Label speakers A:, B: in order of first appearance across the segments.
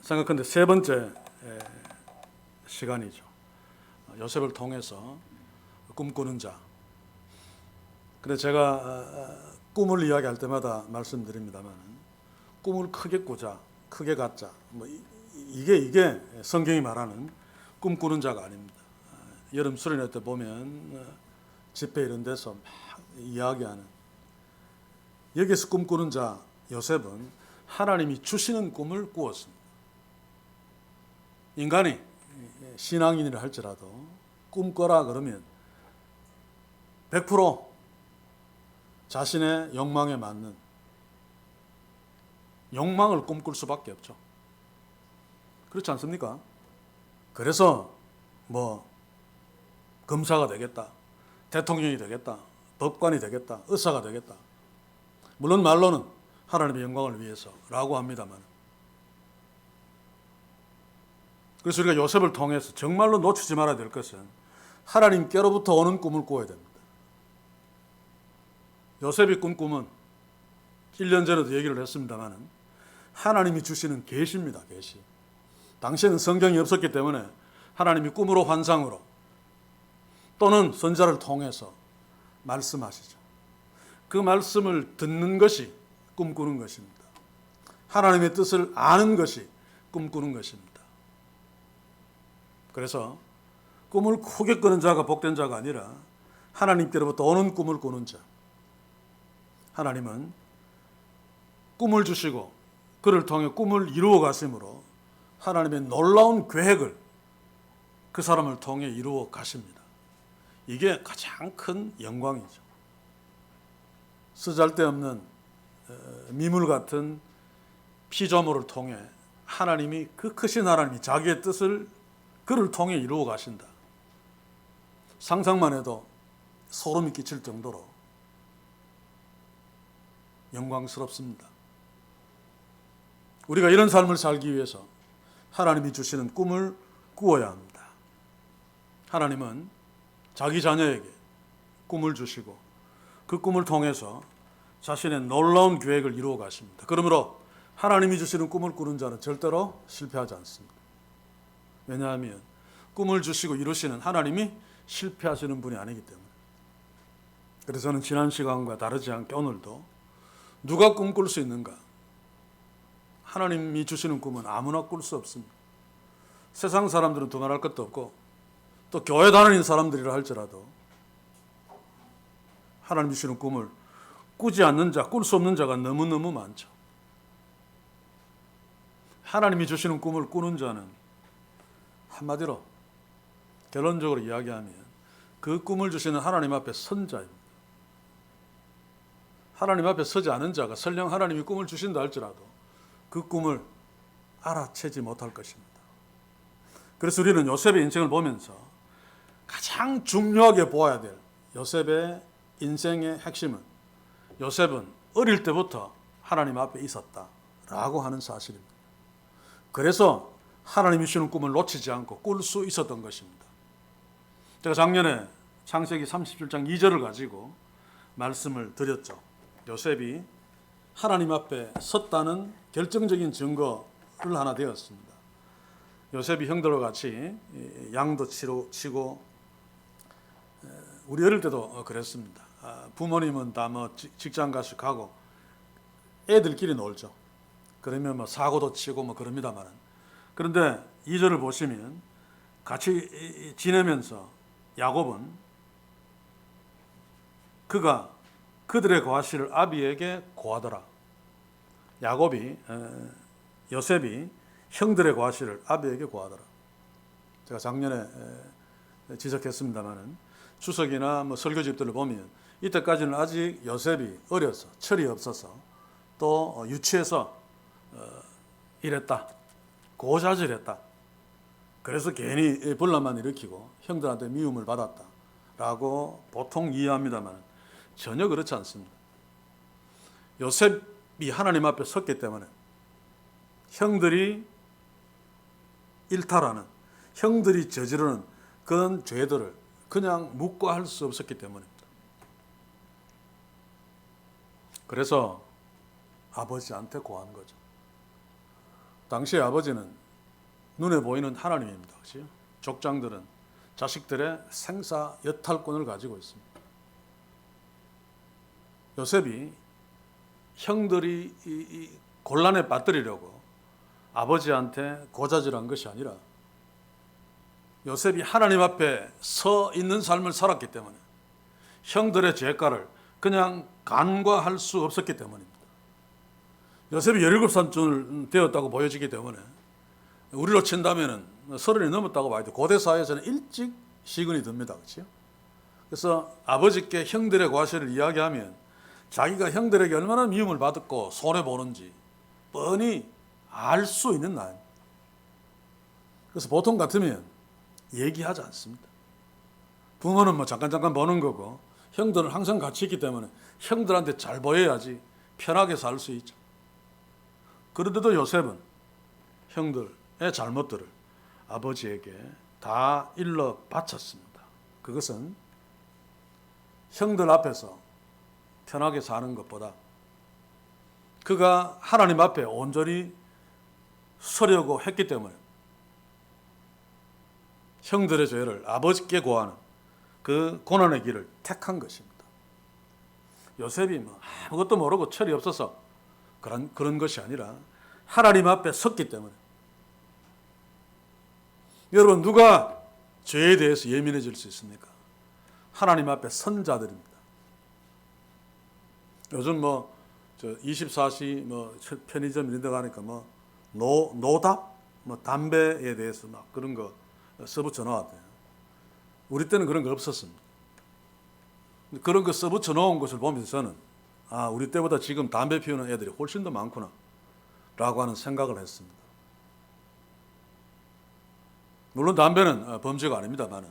A: 생각하는데 세 번째 시간이죠. 요셉을 통해서 꿈꾸는 자. 근데 제가 꿈을 이야기할 때마다 말씀드립니다만 꿈을 크게 꾸자, 크게 갖자. 이게 성경이 말하는 꿈꾸는 자가 아닙니다. 여름 수련회 때 보면 집회 이런 데서 막 이야기하는 여기서 꿈꾸는 자 요셉은 하나님이 주시는 꿈을 꾸었습니다. 인간이 신앙인이라 할지라도 꿈꿔라 그러면 100% 자신의 욕망에 맞는 욕망을 꿈꿀 수밖에 없죠. 그렇지 않습니까? 그래서 검사가 되겠다, 대통령이 되겠다, 법관이 되겠다, 의사가 되겠다. 물론 말로는 하나님의 영광을 위해서라고 합니다만, 그래서 우리가 요셉을 통해서 정말로 놓치지 말아야 될 것은 하나님께로부터 오는 꿈을 꾸어야 됩니다. 요셉이 꾼 꿈은 1년 전에도 얘기를 했습니다만 하나님이 주시는 계시입니다. 계시. 당시에는 성경이 없었기 때문에 하나님이 꿈으로 환상으로 또는 선자를 통해서 말씀하시죠. 그 말씀을 듣는 것이 꿈꾸는 것입니다. 하나님의 뜻을 아는 것이 꿈꾸는 것입니다. 그래서 꿈을 크게 꾸는 자가 복된 자가 아니라 하나님께로부터 오는 꿈을 꾸는 자. 하나님은 꿈을 주시고 그를 통해 꿈을 이루어 가심으로 하나님의 놀라운 계획을 그 사람을 통해 이루어 가십니다. 이게 가장 큰 영광이죠. 쓰잘데없는 미물 같은 피조물을 통해 하나님이 그 크신 하나님이 자기의 뜻을 그를 통해 이루어 가신다. 상상만 해도 소름이 끼칠 정도로 영광스럽습니다. 우리가 이런 삶을 살기 위해서 하나님이 주시는 꿈을 꾸어야 합니다. 하나님은 자기 자녀에게 꿈을 주시고 그 꿈을 통해서 자신의 놀라운 계획을 이루어 가십니다. 그러므로 하나님이 주시는 꿈을 꾸는 자는 절대로 실패하지 않습니다. 왜냐하면 꿈을 주시고 이루시는 하나님이 실패하시는 분이 아니기 때문에. 그래서 저는 지난 시간과 다르지 않게 오늘도 누가 꿈꿀 수 있는가? 하나님이 주시는 꿈은 아무나 꿀 수 없습니다. 세상 사람들은 두말할 것도 없고 또 교회 다니는 사람들이라 할지라도 하나님 주시는 꿈을 꾸지 않는 자, 꿀 수 없는 자가 너무너무 많죠. 하나님이 주시는 꿈을 꾸는 자는 한마디로 결론적으로 이야기하면 그 꿈을 주시는 하나님 앞에 선 자입니다. 하나님 앞에 서지 않은 자가 설령 하나님이 꿈을 주신다 할지라도 그 꿈을 알아채지 못할 것입니다. 그래서 우리는 요셉의 인생을 보면서 가장 중요하게 보아야 될 요셉의 인생의 핵심은 요셉은 어릴 때부터 하나님 앞에 있었다라고 하는 사실입니다. 그래서 하나님이 주시는 꿈을 놓치지 않고 꿀 수 있었던 것입니다. 제가 작년에 창세기 37장 2절을 가지고 말씀을 드렸죠. 요셉이 하나님 앞에 섰다는 결정적인 증거를 하나 되었습니다. 요셉이 형들과 같이 양도 치고 우리 어릴 때도 그랬습니다. 부모님은 다 직장 가고 애들끼리 놀죠. 그러면 사고도 치고 그럽니다만, 그런데 2절을 보시면 같이 지내면서 야곱은 그가 그들의 과실을 아비에게 고하더라. 요셉이 형들의 과실을 아비에게 고하더라. 제가 작년에 지적했습니다마는 추석이나 설교집들을 보면 이때까지는 아직 요셉이 어려서 철이 없어서 또 유치해서 이랬다. 고자질했다. 그래서 괜히 분란만 일으키고 형들한테 미움을 받았다라고 보통 이해합니다만 전혀 그렇지 않습니다. 요셉이 하나님 앞에 섰기 때문에 형들이 일탈하는, 형들이 저지르는 그런 죄들을 그냥 묵과할 수 없었기 때문입니다. 그래서 아버지한테 고한 거죠. 당시의 아버지는 눈에 보이는 하나님입니다. 그렇죠? 족장들은 자식들의 생사 여탈권을 가지고 있습니다. 요셉이 형들이 이 곤란에 빠뜨리려고 아버지한테 고자질한 것이 아니라 요셉이 하나님 앞에 서 있는 삶을 살았기 때문에 형들의 죄가를 그냥 간과할 수 없었기 때문입니다. 요셉이 17살 되었다고 보여지기 때문에 우리로 친다면 30이 넘었다고 봐야 돼. 고대 사회에서는 일찍 시근이 듭니다. 그렇죠? 그래서 아버지께 형들의 과실을 이야기하면 자기가 형들에게 얼마나 미움을 받았고 손해보는지 뻔히 알 수 있는 나이. 그래서 보통 같으면 얘기하지 않습니다. 부모는 뭐 잠깐 보는 거고 형들은 항상 같이 있기 때문에 형들한테 잘 보여야지 편하게 살 수 있죠. 그런데도 요셉은 형들의 잘못들을 아버지에게 다 일러 바쳤습니다. 그것은 형들 앞에서 편하게 사는 것보다 그가 하나님 앞에 온전히 서려고 했기 때문에 형들의 죄를 아버지께 고하는 그 고난의 길을 택한 것입니다. 요셉이 뭐 아무것도 모르고 철이 없어서 그런 것이 아니라 하나님 앞에 섰기 때문에. 여러분, 누가 죄에 대해서 예민해질 수 있습니까? 하나님 앞에 선 자들입니다. 요즘 24시 편의점 이런 데 가니까 노답 담배에 대해서 막 그런 거 써붙여 놓았대요. 우리 때는 그런 거 없었습니다. 그런 거 써붙여 놓은 것을 보면서 저는 우리 때보다 지금 담배 피우는 애들이 훨씬 더 많구나 라고 하는 생각을 했습니다. 물론 담배는 범죄가 아닙니다만은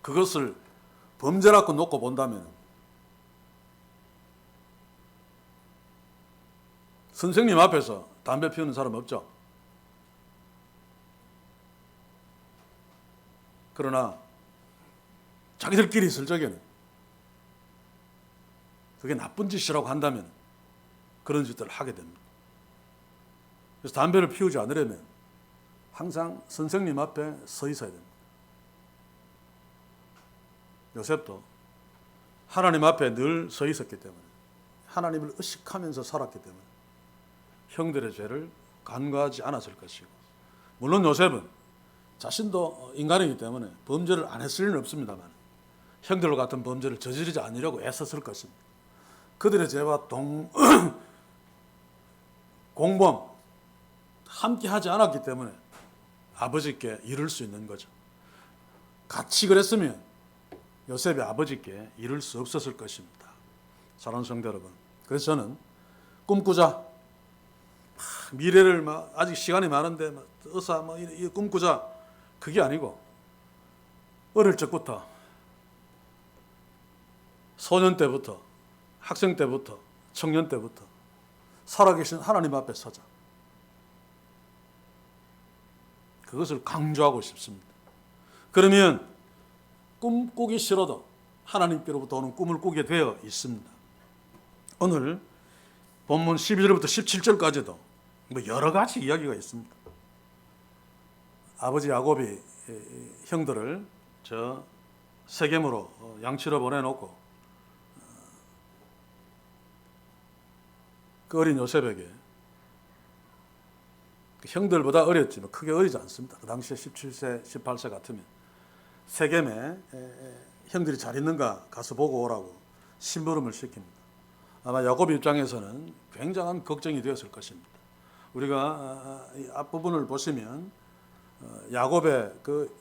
A: 그것을 범죄라고 놓고 본다면 선생님 앞에서 담배 피우는 사람 없죠. 그러나 자기들끼리 있을 적에는 그게 나쁜 짓이라고 한다면 그런 짓들을 하게 됩니다. 그래서 담배를 피우지 않으려면 항상 선생님 앞에 서 있어야 됩니다. 요셉도 하나님 앞에 늘 서 있었기 때문에 하나님을 의식하면서 살았기 때문에 형들의 죄를 간과하지 않았을 것이고, 물론 요셉은 자신도 인간이기 때문에 범죄를 안 했을 리는 없습니다만 형들과 같은 범죄를 저지르지 않으려고 애썼을 것입니다. 그들의 죄와 공범 함께 하지 않았기 때문에 아버지께 이를 수 있는 거죠. 같이 그랬으면 요셉이 아버지께 이를 수 없었을 것입니다. 사랑하는 성도 여러분, 그래서 저는 꿈꾸자, 미래를 아직 시간이 많은데 어서 이 꿈꾸자, 그게 아니고 어릴 적부터 소년 때부터 학생 때부터 청년 때부터 살아계신 하나님 앞에 서자. 그것을 강조하고 싶습니다. 그러면 꿈꾸기 싫어도 하나님께로부터 오는 꿈을 꾸게 되어 있습니다. 오늘 본문 12절부터 17절까지도 여러 가지 이야기가 있습니다. 아버지 야곱이 형들을 세겜으로 양치러 보내놓고 그 어린 요셉에게, 형들보다 어렸지만 크게 어리지 않습니다. 그 당시에 17세, 18세 같으면 세겜에 형들이 잘 있는가 가서 보고 오라고 심부름을 시킵니다. 아마 야곱 입장에서는 굉장한 걱정이 되었을 것입니다. 우리가 이 앞부분을 보시면 야곱의 그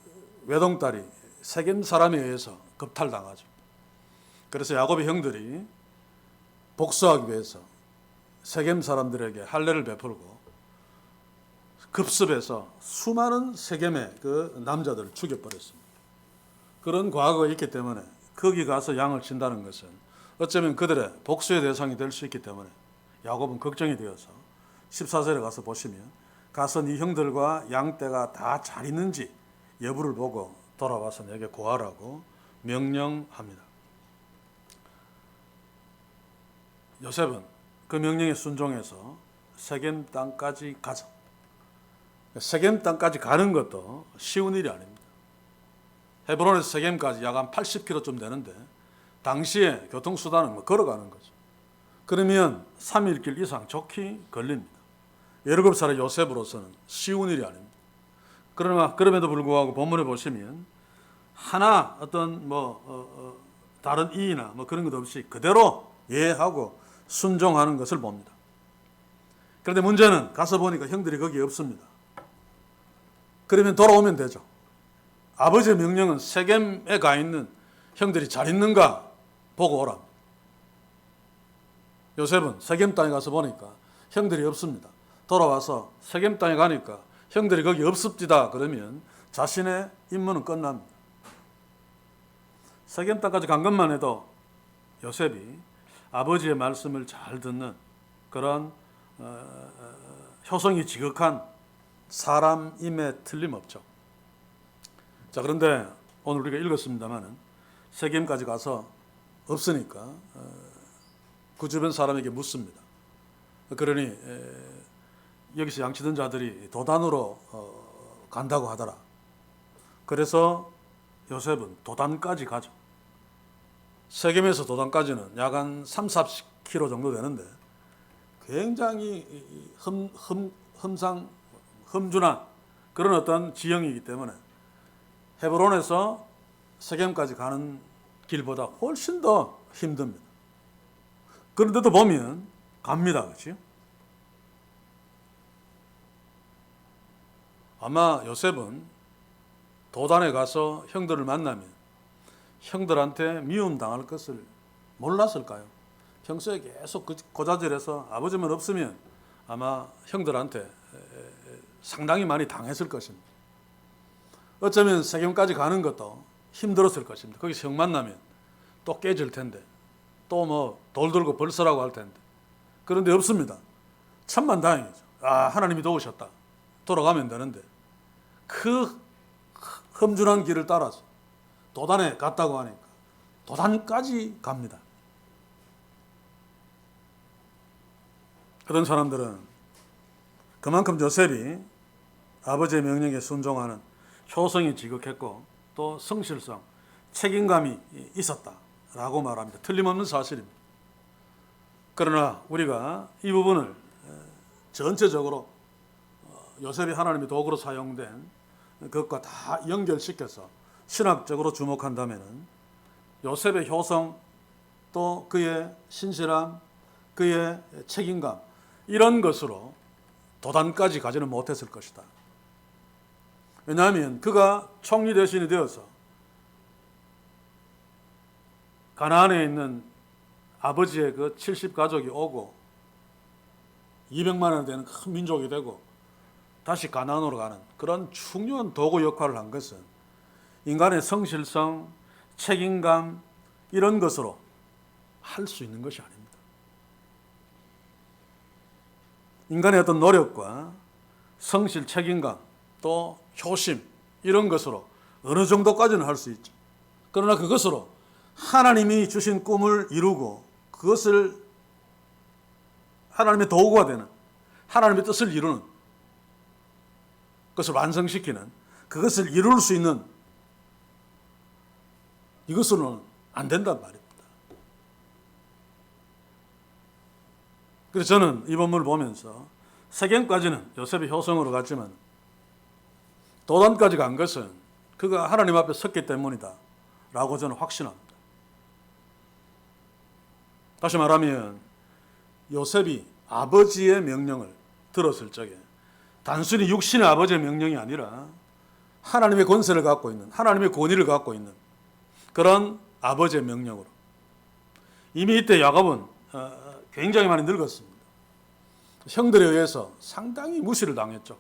A: 외동딸이 세겜 사람에 의해서 겁탈당하죠. 그래서 야곱의 형들이 복수하기 위해서 세겜 사람들에게 할례를 베풀고 급습해서 수많은 세겜의 그 남자들을 죽여버렸습니다. 그런 과거가 있기 때문에 거기 가서 양을 친다는 것은 어쩌면 그들의 복수의 대상이 될 수 있기 때문에 야곱은 걱정이 되어서 14절에 가서 보시면 가서 네 형들과 양떼가 다 잘 있는지 여부를 보고 돌아와서 내게 고하라고 명령합니다. 요셉은 그 명령에 순종해서 세겜 땅까지 가자. 세겜 땅까지 가는 것도 쉬운 일이 아닙니다. 헤브론에서 세겜까지 약 한 80km쯤 되는데 당시에 교통수단은 걸어가는 거죠. 그러면 3일길 이상 좋게 걸립니다. 17살의 요셉으로서는 쉬운 일이 아닙니다. 그러나 그럼에도 불구하고 본문에 보시면 하나 어떤 다른 이의나 그런 것 없이 그대로 예하고 순종하는 것을 봅니다. 그런데 문제는 가서 보니까 형들이 거기 없습니다. 그러면 돌아오면 되죠. 아버지의 명령은 세겜에 가 있는 형들이 잘 있는가 보고 오라. 요셉은 세겜 땅에 가서 보니까 형들이 없습니다. 돌아와서 세겜 땅에 가니까 형들이 거기 없습니다. 그러면 자신의 임무는 끝납니다. 세겜 땅까지 간 것만 해도 요셉이 아버지의 말씀을 잘 듣는 그런 효성이 지극한 사람임에 틀림없죠. 자, 그런데 오늘 우리가 읽었습니다마는 세겜까지 가서 없으니까 그 주변 사람에게 묻습니다. 그러니 여기서 양치던 자들이 도단으로 간다고 하더라. 그래서 요셉은 도단까지 가죠. 세겜에서 도단까지는 약 한 30-40km 정도 되는데 굉장히 험준한 그런 어떤 지형이기 때문에 헤브론에서 세겜까지 가는 길보다 훨씬 더 힘듭니다. 그런데도 보면 갑니다. 그렇죠? 아마 요셉은 도단에 가서 형들을 만나면 형들한테 미움당할 것을 몰랐을까요? 평소에 계속 고자질해서 아버지만 없으면 아마 형들한테 상당히 많이 당했을 것입니다. 어쩌면 세겜까지 가는 것도 힘들었을 것입니다. 거기서 형 만나면 또 깨질 텐데 또 돌 들고 벌서라고 할 텐데 그런데 없습니다. 천만다행이죠. 하나님이 도우셨다. 돌아가면 되는데 그 험준한 길을 따라서 도단에 갔다고 하니까 도단까지 갑니다. 그런 사람들은 그만큼 요셉이 아버지의 명령에 순종하는 효성이 지극했고 또 성실성, 책임감이 있었다라고 말합니다. 틀림없는 사실입니다. 그러나 우리가 이 부분을 전체적으로 요셉이 하나님의 도구로 사용된 그것과 다 연결시켜서 신학적으로 주목한다면 요셉의 효성 또 그의 신실함, 그의 책임감 이런 것으로 도단까지 가지는 못했을 것이다. 왜냐하면 그가 총리 대신이 되어서 가나안에 있는 아버지의 그 70가족이 오고 200만 원 되는 큰 민족이 되고 다시 가나안으로 가는 그런 중요한 도구 역할을 한 것은 인간의 성실성, 책임감 이런 것으로 할 수 있는 것이 아닙니다. 인간의 어떤 노력과 성실, 책임감 또 효심 이런 것으로 어느 정도까지는 할 수 있죠. 그러나 그것으로 하나님이 주신 꿈을 이루고 그것을 하나님의 도구가 되는 하나님의 뜻을 이루는 그것을 완성시키는 그것을 이룰 수 있는 이것으로는 안 된단 말입니다. 그래서 저는 이 본문을 보면서 세겜까지는 요셉의 효성으로 갔지만 도단까지 간 것은 그가 하나님 앞에 섰기 때문이다 라고 저는 확신합니다. 다시 말하면 요셉이 아버지의 명령을 들었을 적에 단순히 육신의 아버지의 명령이 아니라 하나님의 권세를 갖고 있는 하나님의 권위를 갖고 있는 그런 아버지의 명령으로 이미 이때 야곱은 굉장히 많이 늙었습니다. 형들에 의해서 상당히 무시를 당했죠.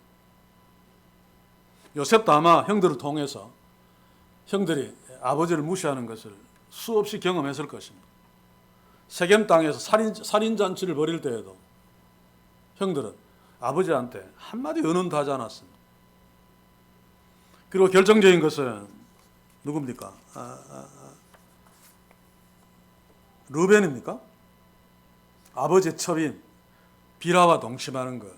A: 요셉도 아마 형들을 통해서 형들이 아버지를 무시하는 것을 수없이 경험했을 것입니다. 세겜 땅에서 살인잔치를 벌일 때에도 형들은 아버지한테 한마디 은은도 하지 않았습니다. 그리고 결정적인 것은 누굽니까? 루벤입니까? 아버지의 첩인 비라와 동침하는 것.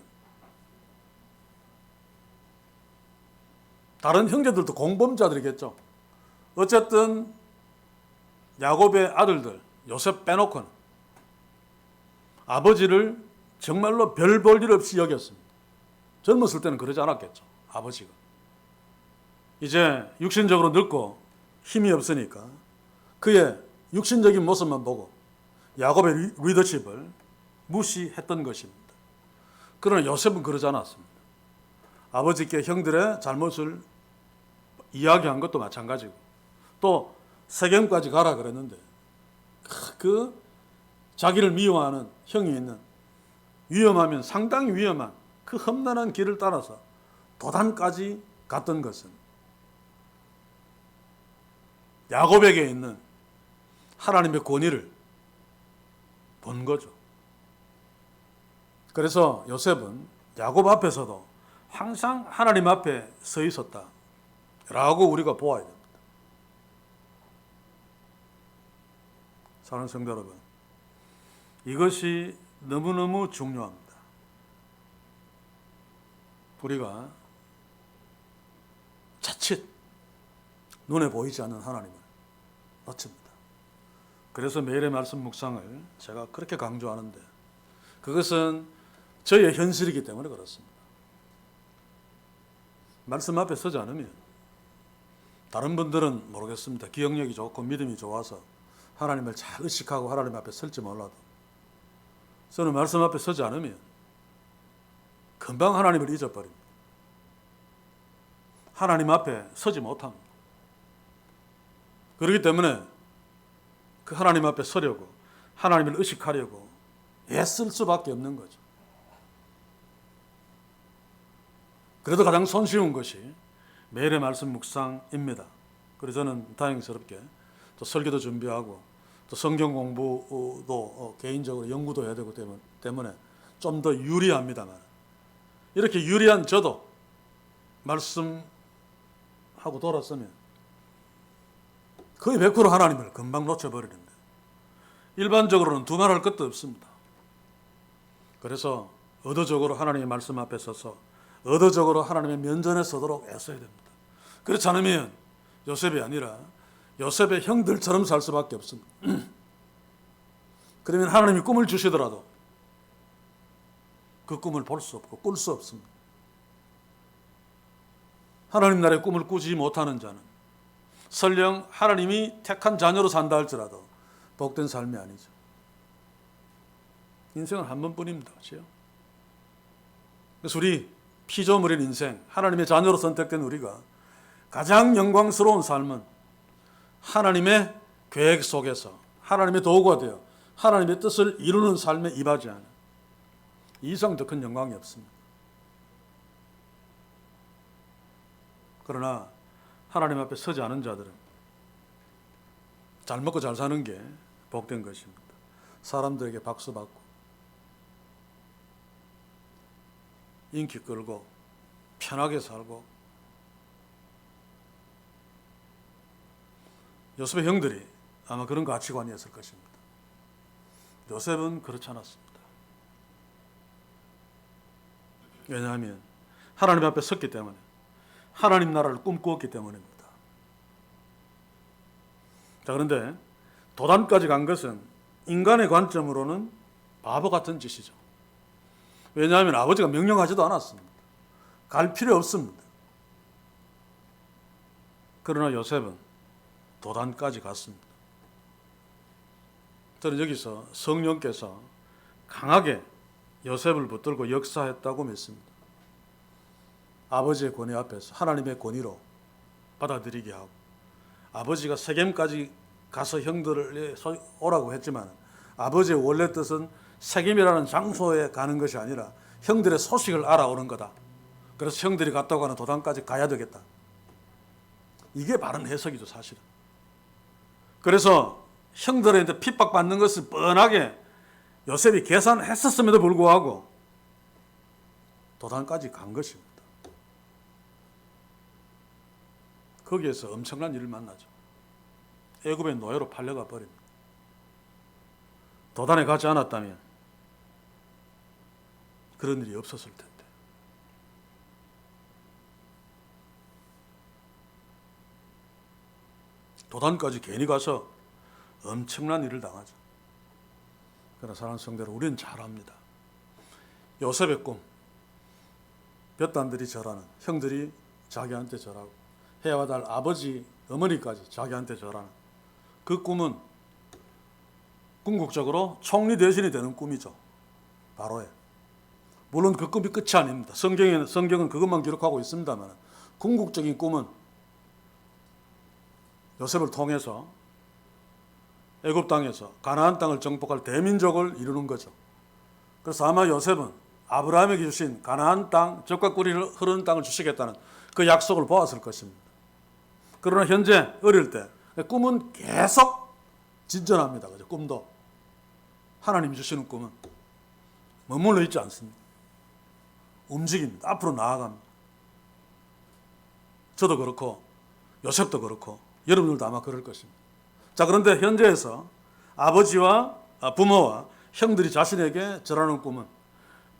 A: 다른 형제들도 공범자들이겠죠. 어쨌든 야곱의 아들들 요셉 빼놓고는 아버지를 정말로 별 볼 일 없이 여겼습니다. 젊었을 때는 그러지 않았겠죠. 아버지가. 이제 육신적으로 늙고 힘이 없으니까 그의 육신적인 모습만 보고 야곱의 리더십을 무시했던 것입니다. 그러나 요셉은 그러지 않았습니다. 아버지께 형들의 잘못을 이야기한 것도 마찬가지고 또 세겜까지 가라 그랬는데 그 자기를 미워하는 형이 있는 위험하면 상당히 위험한 그 험난한 길을 따라서 도단까지 갔던 것은 야곱에게 있는 하나님의 권위를 본 거죠. 그래서 요셉은 야곱 앞에서도 항상 하나님 앞에 서 있었다라고 우리가 보아야 됩니다. 사랑하는 성도 여러분, 이것이 너무너무 중요합니다. 우리가 자칫 눈에 보이지 않는 하나님을 놓칩니다. 그래서 매일의 말씀 묵상을 제가 그렇게 강조하는데 그것은 저의 현실이기 때문에 그렇습니다. 말씀 앞에 서지 않으면 다른 분들은 모르겠습니다. 기억력이 좋고 믿음이 좋아서 하나님을 잘 의식하고 하나님 앞에 설지 몰라도 저는 말씀 앞에 서지 않으면 금방 하나님을 잊어버립니다. 하나님 앞에 서지 못합니다. 그렇기 때문에 그 하나님 앞에 서려고 하나님을 의식하려고 애쓸 수밖에 없는 거죠. 그래도 가장 손쉬운 것이 매일의 말씀 묵상입니다. 그래서 저는 다행스럽게 또 설교도 준비하고 또 성경 공부도 개인적으로 연구도 해야 되고 때문에 좀 더 유리합니다만 이렇게 유리한 저도 말씀하고 돌았으면 거의 100% 하나님을 금방 놓쳐버리는데 일반적으로는 두말할 것도 없습니다. 그래서 의도적으로 하나님의 말씀 앞에 서서 의도적으로 하나님의 면전에 서도록 애써야 됩니다. 그렇지 않으면 요셉이 아니라 요셉의 형들처럼 살 수밖에 없습니다. 그러면 하나님이 꿈을 주시더라도 그 꿈을 볼 수 없고 꿀 수 없습니다. 하나님 나라의 꿈을 꾸지 못하는 자는 설령 하나님이 택한 자녀로 산다 할지라도 복된 삶이 아니죠. 인생은 한 번뿐입니다. 그렇죠? 그래서 우리 피조물인 인생, 하나님의 자녀로 선택된 우리가 가장 영광스러운 삶은 하나님의 계획 속에서 하나님의 도구가 되어 하나님의 뜻을 이루는 삶에 임하지 않은 이상 더 큰 영광이 없습니다. 그러나 하나님 앞에 서지 않은 자들은 잘 먹고 잘 사는 게 복된 것입니다. 사람들에게 박수받고 인기 끌고 편하게 살고 요셉의 형들이 아마 그런 가치관이었을 것입니다. 요셉은 그렇지 않았습니다. 왜냐하면 하나님 앞에 섰기 때문에 하나님 나라를 꿈꾸었기 때문입니다. 자, 그런데 도단까지 간 것은 인간의 관점으로는 바보 같은 짓이죠. 왜냐하면 아버지가 명령하지도 않았습니다. 갈 필요 없습니다. 그러나 요셉은 도단까지 갔습니다. 저는 여기서 성령께서 강하게 요셉을 붙들고 역사했다고 믿습니다. 아버지의 권위 앞에서 하나님의 권위로 받아들이게 하고 아버지가 세겜까지 가서 형들을 오라고 했지만 아버지의 원래 뜻은 세겜이라는 장소에 가는 것이 아니라 형들의 소식을 알아오는 거다. 그래서 형들이 갔다고 하는 도단까지 가야 되겠다. 이게 바른 해석이죠, 사실은. 그래서 형들한테 핍박받는 것을 뻔하게 요셉이 계산했었음에도 불구하고 도단까지 간 것입니다. 거기에서 엄청난 일을 만나죠. 애굽의 노예로 팔려가 버립니다. 도단에 가지 않았다면 그런 일이 없었을 텐데. 도단까지 괜히 가서 엄청난 일을 당하죠. 그러나 사랑하는 성도들, 우리는 잘 압니다. 요셉의 꿈, 볕단들이 절하는, 형들이 자기한테 절하고 해와 달 아버지, 어머니까지 자기한테 절하는 그 꿈은 궁극적으로 총리 대신이 되는 꿈이죠. 바로의. 물론 그 꿈이 끝이 아닙니다. 성경은 그것만 기록하고 있습니다만 궁극적인 꿈은 요셉을 통해서 애굽 땅에서 가나안 땅을 정복할 대민족을 이루는 거죠. 그래서 아마 요셉은 아브라함에게 주신 가나안 땅, 젖과 꿀이 흐르는 땅을 주시겠다는 그 약속을 보았을 것입니다. 그러나 현재 어릴 때 꿈은 계속 진전합니다. 그죠? 꿈도 하나님이 주시는 꿈은 머물러 있지 않습니다. 움직입니다. 앞으로 나아갑니다. 저도 그렇고 요셉도 그렇고 여러분들도 아마 그럴 것입니다. 자, 그런데 현재에서 아버지와 부모와 형들이 자신에게 절하는 꿈은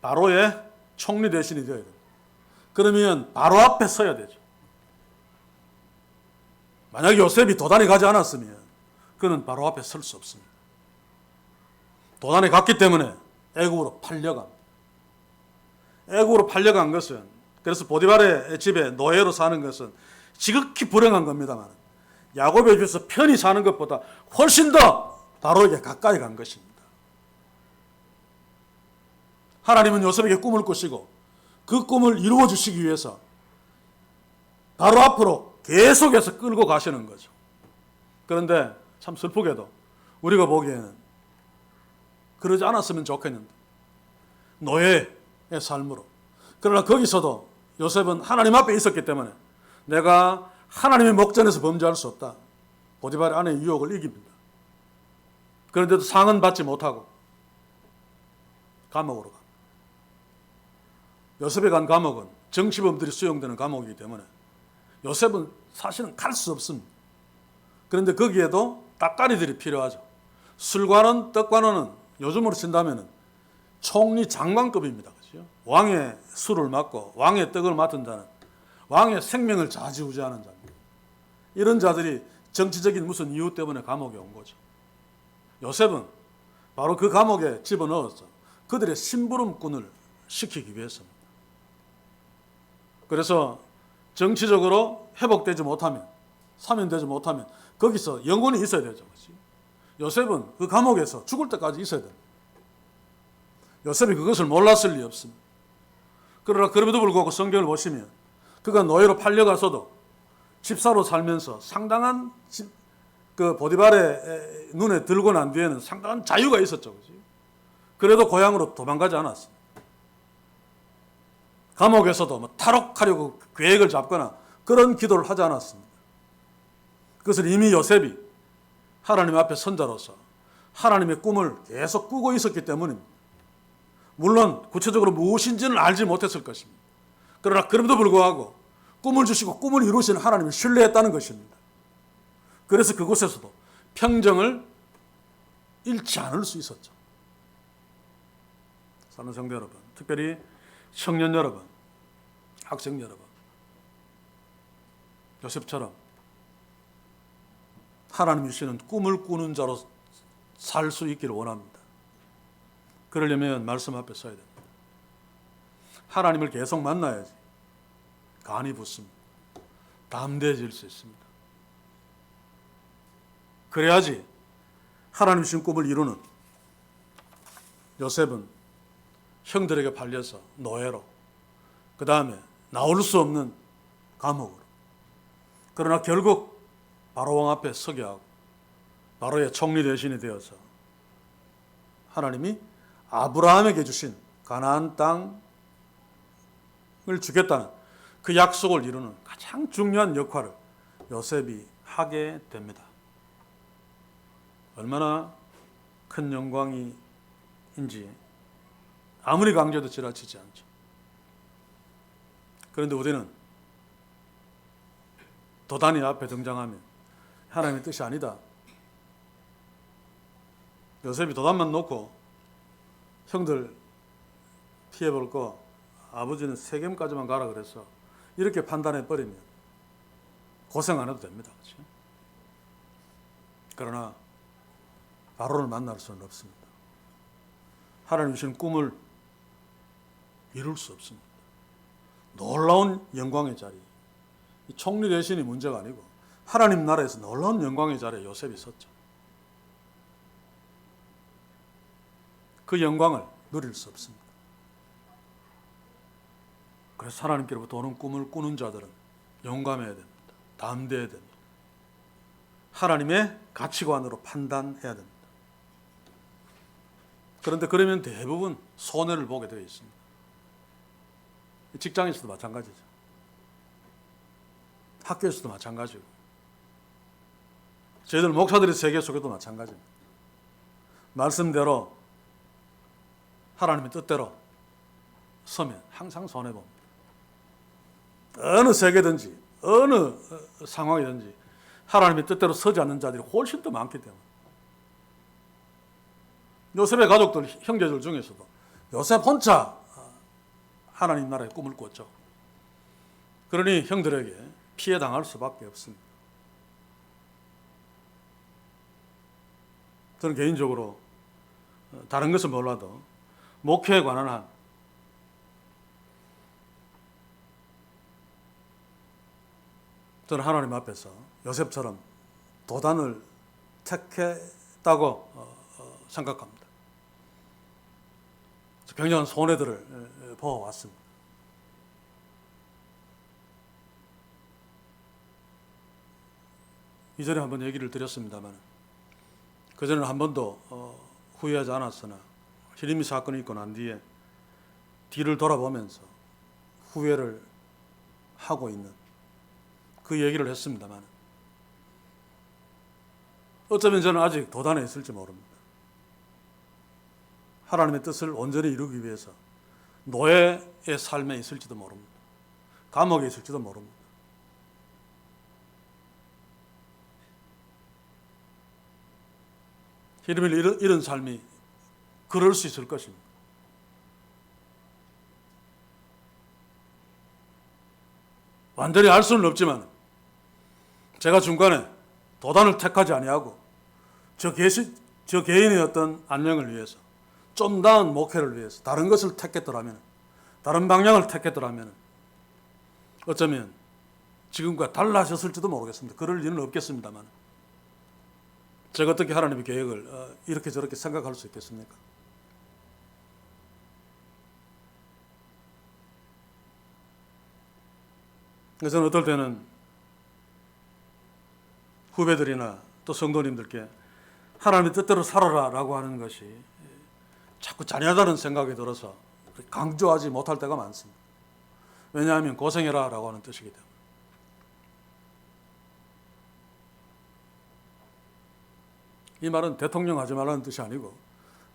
A: 바로의 총리 대신이 되어야 됩니다. 그러면 바로 앞에 서야 되죠. 만약에 요셉이 도단에 가지 않았으면 그는 바로 앞에 설 수 없습니다. 도단에 갔기 때문에 애굽으로 팔려갑니다. 애굽으로 팔려간 것은, 그래서 보디발의 집에 노예로 사는 것은 지극히 불행한 겁니다만 야곱의 집에서 편히 사는 것보다 훨씬 더 바로에게 가까이 간 것입니다. 하나님은 요셉에게 꿈을 꾸시고 그 꿈을 이루어 주시기 위해서 바로 앞으로 계속해서 끌고 가시는 거죠. 그런데 참 슬프게도 우리가 보기에는 그러지 않았으면 좋겠는데, 노예의 삶으로. 그러나 거기서도 요셉은 하나님 앞에 있었기 때문에 내가 하나님의 목전에서 범죄할 수 없다. 보디발의 아내의 유혹을 이깁니다. 그런데도 상은 받지 못하고 감옥으로 갑니다. 요셉에 간 감옥은 정치범들이 수용되는 감옥이기 때문에 요셉은 사실은 갈 수 없습니다. 그런데 거기에도 따까리들이 필요하죠. 술관원, 떡관원은 요즘으로 친다면 총리 장관급입니다. 그렇죠? 왕의 술을 맡고 왕의 떡을 맡은 자는 왕의 생명을 좌지우지하는 자입니다. 이런 자들이 정치적인 무슨 이유 때문에 감옥에 온 거죠. 요셉은 바로 그 감옥에 집어넣어서 그들의 심부름꾼을 시키기 위해서입니다. 그래서 정치적으로 회복되지 못하면, 사면되지 못하면 거기서 영원히 있어야 되죠. 그렇지? 요셉은 그 감옥에서 죽을 때까지 있어야 됩니다. 요셉이 그것을 몰랐을 리 없습니다. 그러나 그럼에도 불구하고 성경을 보시면 그가 노예로 팔려가서도 집사로 살면서 상당한 그 보디발의 눈에 들고 난 뒤에는 상당한 자유가 있었죠. 그렇지? 그래도 고향으로 도망가지 않았습니다. 감옥에서도 뭐 탈옥하려고 계획을 잡거나 그런 기도를 하지 않았습니다. 그것을 이미 요셉이 하나님 앞에 선자로서 하나님의 꿈을 계속 꾸고 있었기 때문입니다. 물론 구체적으로 무엇인지는 알지 못했을 것입니다. 그러나 그럼에도 불구하고 꿈을 주시고 꿈을 이루시는 하나님을 신뢰했다는 것입니다. 그래서 그곳에서도 평정을 잃지 않을 수 있었죠. 사랑하는 성도 여러분, 특별히 청년 여러분, 학생 여러분, 요셉처럼 하나님이 주시는 꿈을 꾸는 자로 살 수 있기를 원합니다. 그러려면 말씀 앞에 서야 됩니다. 하나님을 계속 만나야지 간이 붙습니다. 담대해질 수 있습니다. 그래야지 하나님 주신 꿈을 이루는 요셉은 형들에게 팔려서 노예로, 그 다음에 나올 수 없는 감옥으로, 그러나 결국 바로 왕 앞에 서게 하고 바로의 총리 대신이 되어서 하나님이 아브라함에게 주신 가나안 땅을 주겠다는 그 약속을 이루는 가장 중요한 역할을 요셉이 하게 됩니다. 얼마나 큰 영광인지 아무리 강조해도 지나치지 않죠. 그런데 우리는 도단이 앞에 등장하면 하나님의 뜻이 아니다. 요셉이 도단만 놓고 형들 피해볼 거 아버지는 세겜까지만 가라 그래서 이렇게 판단해 버리면 고생 안 해도 됩니다. 그렇죠? 그러나 바로를 만날 수는 없습니다. 하나님 주신 꿈을 이룰 수 없습니다. 놀라운 영광의 자리, 총리 대신이 문제가 아니고 하나님 나라에서 놀라운 영광의 자리에 요셉이 섰죠. 그 영광을 누릴 수 없습니다. 그래서 하나님께로부터 오는 꿈을 꾸는 자들은 용감해야 됩니다. 담대해야 됩니다. 하나님의 가치관으로 판단해야 됩니다. 그런데 그러면 대부분 손해를 보게 되어 있습니다. 직장에서도 마찬가지죠. 학교에서도 마찬가지고 저희들 목사들의 세계 속에도 마찬가지입니다. 말씀대로 하나님의 뜻대로 서면 항상 손해봅니다. 어느 세계든지 어느 상황이든지 하나님의 뜻대로 서지 않는 자들이 훨씬 더 많기 때문에 요셉의 가족들, 형제들 중에서도 요셉 혼자 하나님 나라의 꿈을 꿨죠. 그러니 형들에게 피해 당할 수밖에 없습니다. 저는 개인적으로 다른 것은 몰라도 목회에 관한 한 저는 하나님 앞에서 요셉처럼 도단을 택했다고 생각합니다. 굉장한 손해들을 보아왔습니다. 이전에 한번 얘기를 드렸습니다만 그전에는 한 번도 후회하지 않았으나 히림이 사건이 있고 난 뒤에 뒤를 돌아보면서 후회를 하고 있는 그 얘기를 했습니다만 어쩌면 저는 아직 도단에 있을지 모릅니다. 하나님의 뜻을 온전히 이루기 위해서 노예의 삶에 있을지도 모릅니다. 감옥에 있을지도 모릅니다. 히림이 이런 삶이 그럴 수 있을 것입니다. 완전히 알 수는 없지만 제가 중간에 도단을 택하지 아니하고 저 개인의 어떤 안녕을 위해서 좀 나은 목회를 위해서 다른 것을 택했더라면 다른 방향을 택했더라면 어쩌면 지금과 달라졌을지도 모르겠습니다. 그럴 일은 없겠습니다만 제가 어떻게 하나님의 계획을 이렇게 저렇게 생각할 수 있겠습니까? 그래서 저는 어떨 때는 후배들이나 또 성도님들께 하나님의 뜻대로 살아라라고 하는 것이 자꾸 잔인하다는 생각이 들어서 강조하지 못할 때가 많습니다. 왜냐하면 고생해라라고 하는 뜻이기 때문에. 이 말은 대통령 하지 말라는 뜻이 아니고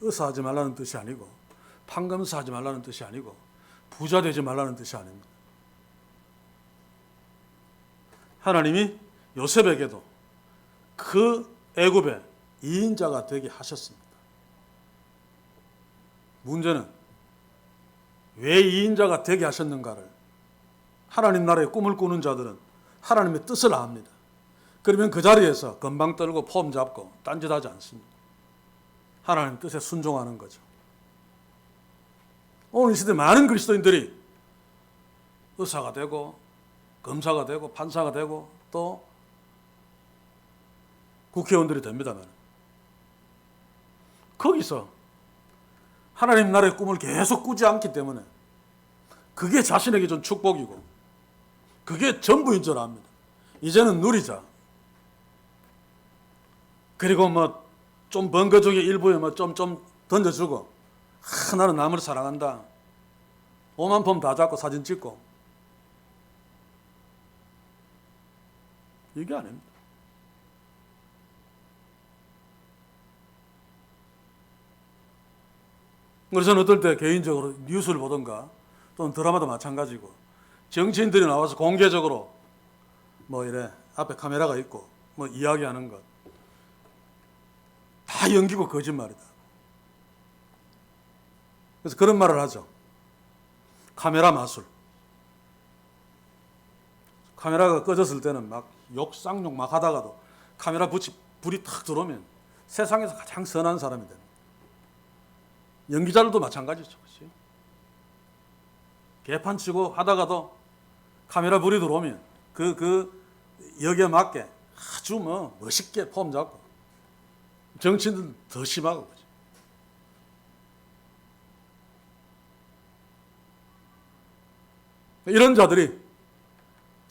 A: 의사 하지 말라는 뜻이 아니고 판검사 하지 말라는 뜻이 아니고 부자 되지 말라는 뜻이 아닙니다. 하나님이 요셉에게도 그 애굽의 2인자가 되게 하셨습니다. 문제는 왜 2인자가 되게 하셨는가를 하나님 나라의 꿈을 꾸는 자들은 하나님의 뜻을 압니다. 그러면 그 자리에서 건방 떨고 폼 잡고 딴짓하지 않습니다. 하나님 뜻에 순종하는 거죠. 오늘 이 시대 많은 그리스도인들이 의사가 되고 검사가 되고 판사가 되고 또 국회의원들이 됩니다만 거기서 하나님 나라의 꿈을 계속 꾸지 않기 때문에 그게 자신에게 좀 축복이고 그게 전부인 줄 압니다. 이제는 누리자. 그리고 뭐 좀 번 거 중에 일부에 뭐 좀 던져주고 나는 남을 사랑한다. 오만 폼 다 잡고 사진 찍고 이게 아닙니다. 그래서 저는 어떨 때 개인적으로 뉴스를 보던가 또는 드라마도 마찬가지고 정치인들이 나와서 공개적으로 뭐 이래 앞에 카메라가 있고 뭐 이야기하는 것 다 연기고 거짓말이다. 그래서 그런 말을 하죠. 카메라 마술. 카메라가 꺼졌을 때는 막 쌍욕 막 하다가도 카메라 불이 탁 들어오면 세상에서 가장 선한 사람이 됩니다. 연기자들도 마찬가지죠. 그렇죠? 개판 치고 하다가도 카메라 불이 들어오면 여기에 맞게 아주 멋있게 폼 잡고, 정치인들은 더 심하고 그죠. 이런 자들이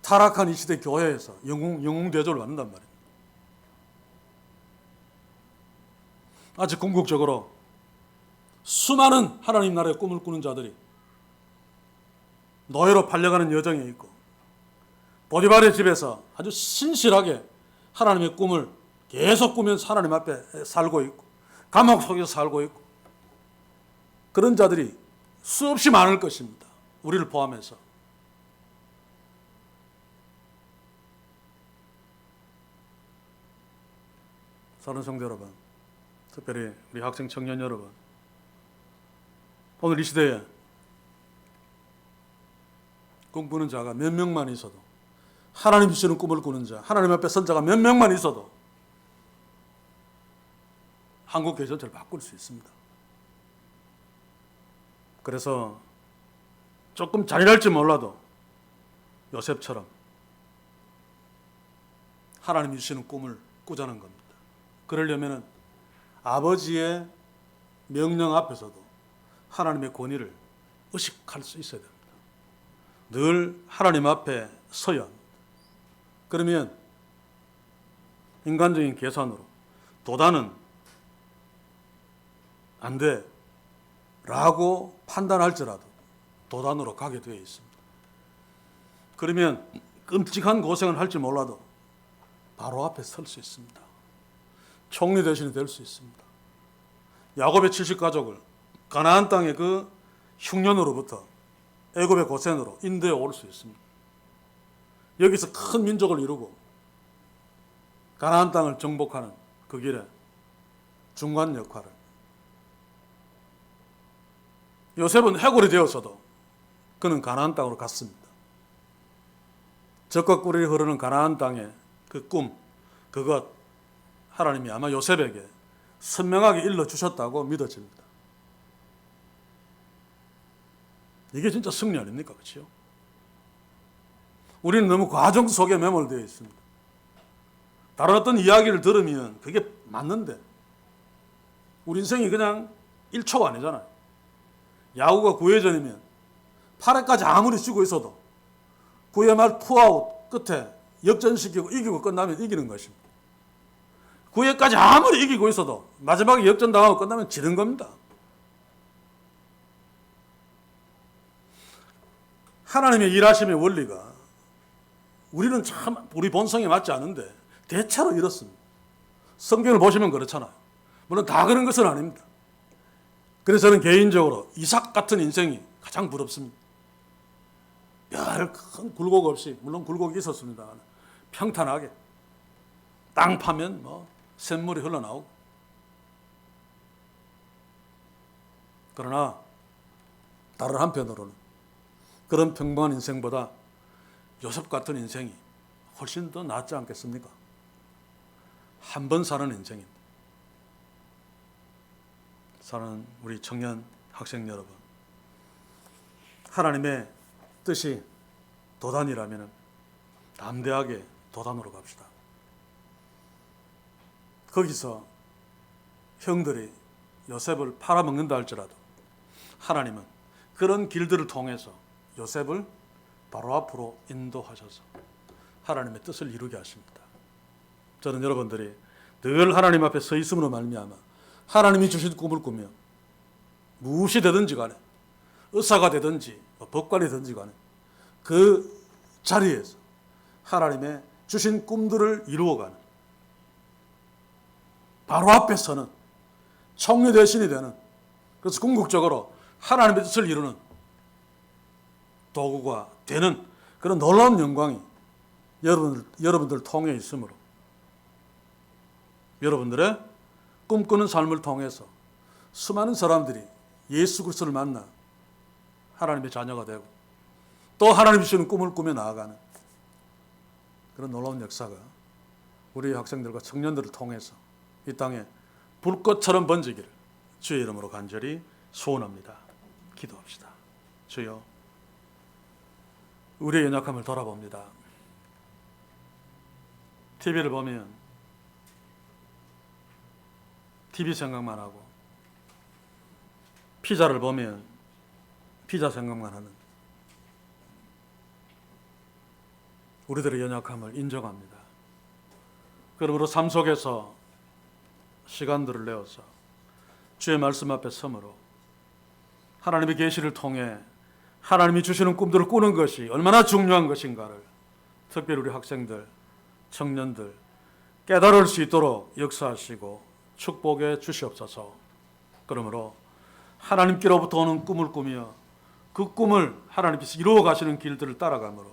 A: 타락한 이 시대 교회에서 영웅 대조를 받는단 말이에요. 아주 궁극적으로 수많은 하나님 나라의 꿈을 꾸는 자들이 노예로 팔려가는 여정에 있고, 보디발의 집에서 아주 신실하게 하나님의 꿈을 계속 꾸면서 하나님 앞에 살고 있고, 감옥 속에서 살고 있고, 그런 자들이 수없이 많을 것입니다. 우리를 포함해서. 사랑하는 성도 여러분, 특별히 우리 학생 청년 여러분, 오늘 이 시대에 꿈꾸는 자가 몇 명만 있어도, 하나님 주시는 꿈을 꾸는 자, 하나님 앞에 선 자가 몇 명만 있어도 한국 교회 전체를 바꿀 수 있습니다. 그래서 조금 잔인할지 몰라도 요셉처럼 하나님이 주시는 꿈을 꾸자는 겁니다. 그러려면 아버지의 명령 앞에서도 하나님의 권위를 의식할 수 있어야 됩니다. 늘 하나님 앞에 서야 합니다. 그러면 인간적인 계산으로 도단은 안 돼 라고 판단할지라도 도단으로 가게 되어 있습니다. 그러면 끔찍한 고생을 할지 몰라도 바로 앞에 설 수 있습니다. 총리 대신이 될 수 있습니다. 야곱의 70가족을 가나안 땅의 그 흉년으로부터 애굽의 고센으로 인도에 올 수 있습니다. 여기서 큰 민족을 이루고 가나안 땅을 정복하는 그 길에 중간 역할을, 요셉은 해골이 되었어도 그는 가나안 땅으로 갔습니다. 젖과 꿀이 흐르는 가나안 땅의 그 꿈, 그것 하나님이 아마 요셉에게 선명하게 일러주셨다고 믿어집니다. 이게 진짜 승리 아닙니까? 그렇죠? 우리는 너무 과정 속에 매몰되어 있습니다. 다른 어떤 이야기를 들으면 그게 맞는데 우리 인생이 그냥 1초가 아니잖아요. 야구가 9회전이면 8회까지 아무리 쉬고 있어도 9회 말 투아웃 끝에 역전시키고 이기고 끝나면 이기는 것입니다. 9회까지 아무리 이기고 있어도 마지막에 역전당하고 끝나면 지는 겁니다. 하나님의 일하심의 원리가 우리는 참 우리 본성에 맞지 않은데 대체로 이렇습니다. 성경을 보시면 그렇잖아요. 물론 다 그런 것은 아닙니다. 그래서 저는 개인적으로 이삭 같은 인생이 가장 부럽습니다. 별 큰 굴곡 없이, 물론 굴곡이 있었습니다. 평탄하게 땅 파면 샘물이 흘러나오고. 그러나 다른 한편으로는 그런 평범한 인생보다 요셉 같은 인생이 훨씬 더 낫지 않겠습니까? 한 번 사는 인생입니다. 사는 우리 청년 학생 여러분, 하나님의 뜻이 도단이라면 담대하게 도단으로 갑시다. 거기서 형들이 요셉을 팔아먹는다 할지라도 하나님은 그런 길들을 통해서 요셉을 바로 앞으로 인도하셔서 하나님의 뜻을 이루게 하십니다. 저는 여러분들이 늘 하나님 앞에 서 있음으로 말미암아 하나님이 주신 꿈을 꾸며 무엇이 되든지 간에, 의사가 되든지 법관이 되든지 간에 그 자리에서 하나님의 주신 꿈들을 이루어가는, 바로 앞에 서는 총리 대신이 되는, 그래서 궁극적으로 하나님의 뜻을 이루는 도구가 되는 그런 놀라운 영광이 여러분들 통해 있으므로 여러분들의 꿈꾸는 삶을 통해서 수많은 사람들이 예수 그리스도를 만나 하나님의 자녀가 되고 또 하나님 주시는 꿈을 꾸며 나아가는 그런 놀라운 역사가 우리 학생들과 청년들을 통해서 이 땅에 불꽃처럼 번지기를 주의 이름으로 간절히 소원합니다. 기도합시다. 주여, 우리의 연약함을 돌아봅니다. TV를 보면 TV 생각만 하고, 피자를 보면 피자 생각만 하는 우리들의 연약함을 인정합니다. 그러므로 삶 속에서 시간들을 내어서 주의 말씀 앞에 섬으로 하나님의 계시를 통해 하나님이 주시는 꿈들을 꾸는 것이 얼마나 중요한 것인가를 특별히 우리 학생들, 청년들 깨달을 수 있도록 역사하시고 축복해 주시옵소서. 그러므로 하나님께로부터 오는 꿈을 꾸며 그 꿈을 하나님께서 이루어 가시는 길들을 따라가므로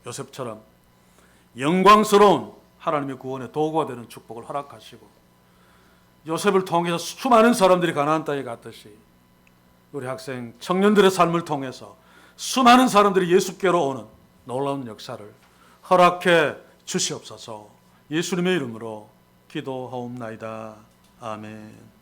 A: 요셉처럼 영광스러운 하나님의 구원의 도구가 되는 축복을 허락하시고 요셉을 통해서 수많은 사람들이 가나안 땅에 갔듯이 우리 학생 청년들의 삶을 통해서 수많은 사람들이 예수께로 오는 놀라운 역사를 허락해 주시옵소서. 예수님의 이름으로 기도하옵나이다. 아멘.